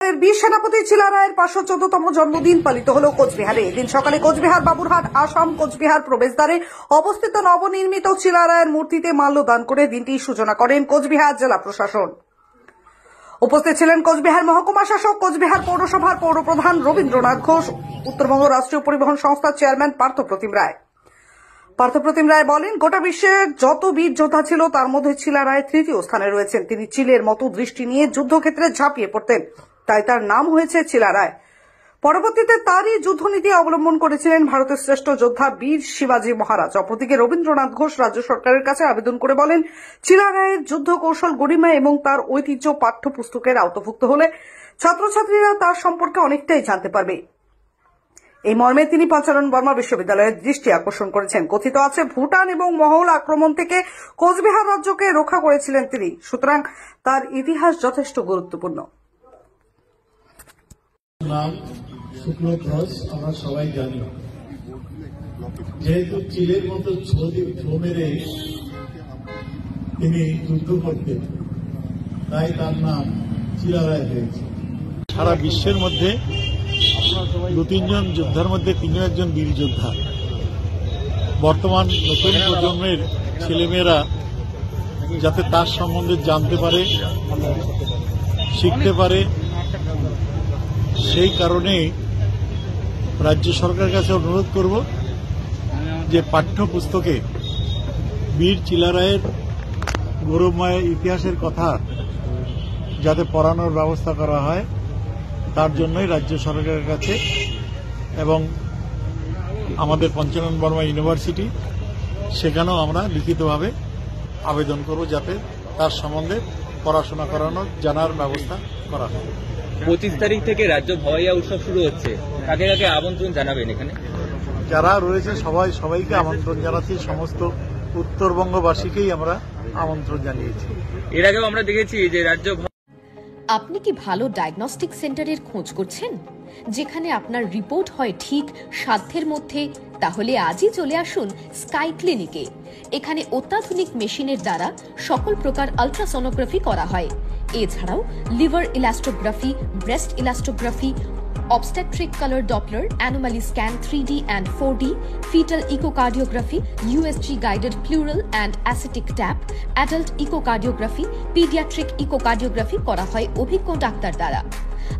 ভারতের বীর সেনাপতি চিলা রায়ের 514তম জন্মদিন পালিত হলো কোচবিহারে। এদিন সকালে কোচবিহার বাবুরহাট আসাম কোচবিহার প্রবেশদ্বারে অবস্থিত নবনির্মিত চিলা রায়ের মূর্তিতে মাল্যদান করে দিনটির সূচনা করেন কোচবিহার জেলা প্রশাসন। উপস্থিত ছিলেন কোচবিহার মহকুমা শাসক, কোচবিহার পৌরসভার পৌরপ্রধান রবীন্দ্রনাথ ঘোষ, উত্তরবঙ্গ রাষ্ট্রীয় পরিবহন সংস্থার চেয়ারম্যান পার্থপ্রতিম রায়। পার্থপ্রতিম রায় বলেন, গোটা বিশ্বে যত বীর যোদ্ধা ছিল তার মধ্যে চিলা রায় তৃতীয় স্থানে রয়েছেন। তিনি চিলের মতো দৃষ্টি নিয়ে যুদ্ধক্ষেত্রে ঝাঁপিয়ে পড়তেন, তাই তার নাম হয়েছে চিলা রায়। পরবর্তীতে তারই যুদ্ধনীতি অবলম্বন করেছিলেন ভারতের শ্রেষ্ঠ যোদ্ধা বীর শিবাজী মহারাজ। অপরদিকে রবীন্দ্রনাথ ঘোষ রাজ্য সরকারের কাছে আবেদন করে বলেন, চিলা রায়ের যুদ্ধ কৌশল, গরিমা এবং তার ঐতিহ্য পাঠ্যপুস্তকের আওতাভুক্ত হলে ছাত্রছাত্রীরা তার সম্পর্কে অনেকটাই জানতে পারবে। এই মর্মে তিনি পঞ্চানন বর্মা বিশ্ববিদ্যালয়ের দৃষ্টি আকর্ষণ করেছেন। কথিত আছে, ভুটান এবং মহল আক্রমণ থেকে কোচবিহার রাজ্যকে রক্ষা করেছিলেন তিনি, সুতরাং তার ইতিহাস যথেষ্ট গুরুত্বপূর্ণ। নাম শুক্লধ্বজ, আমরা সবাই জানি। যেহেতু চিলের মতো ছো মেরে তিনি যুদ্ধ করতেন, তাই তার নাম চিলা রায় হয়েছে। সারা বিশ্বের মধ্যে দু তিনজন যোদ্ধার মধ্যে তিনিও একজন বীর যোদ্ধা। বর্তমান নতুন প্রজন্মের ছেলেমেয়েরা যাতে তার সম্বন্ধে জানতে পারে, শিখতে পারে, সেই কারণে রাজ্য সরকারের কাছে অনুরোধ করব যে পাঠ্যপুস্তকে বীর চিলা রায়ের গৌরবময় ইতিহাসের কথা যাতে পড়ানোর ব্যবস্থা করা হয়, তার জন্যই রাজ্য সরকারের কাছে এবং আমাদের পঞ্চানন বর্মা ইউনিভার্সিটি, সেখানেও আমরা লিখিতভাবে আবেদন করব যাতে তার সম্বন্ধে পড়াশোনা করানোর জানার ব্যবস্থা করা হয়। 25 তারিখ থেকে রাজ্য ভওয়াইয়া উৎসব শুরু হচ্ছে, কাকে কাকে আমন্ত্রণ জানাবেন? এখানে যারা রয়েছে সবাইকে আমন্ত্রণ জানাচ্ছি। সমস্ত উত্তরবঙ্গবাসীকেই আমরা আমন্ত্রণ জানিয়েছি। এর আগেও আমরা দেখেছি যে রাজ্য। আপনি কি ভালো ডায়াগনস্টিক সেন্টারের খোঁজ করছেন, যেখানে আপনার রিপোর্ট হয় ঠিক সাধ্যের মধ্যে? তাহলে আজই চলে আসুন স্কাই ক্লিনিকে। এখানে অত্যাধুনিক মেশিনের দ্বারা সকল প্রকার আলট্রাসোনোগ্রাফি করা হয়। এছাড়াও liver elastography, breast elastography, obstetric color Doppler, anomaly scan 3D and 4D, fetal echocardiography, USG guided pleural and ascitic tap, adult echocardiography, pediatric echocardiography করা হয় অভিজ্ঞ ডাক্তার দ্বারা।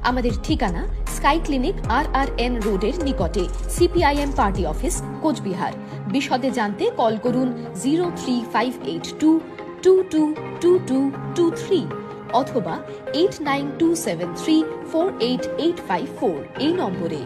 আমাদের ঠিকানা স্কাই ক্লিনিক, RRN রোডের নিকটে, CPIM পার্টি অফিস, কোচবিহার। বিশদে জানতে কল করুন 03582 222223 অথবা 89273 48854 এই নম্বরে।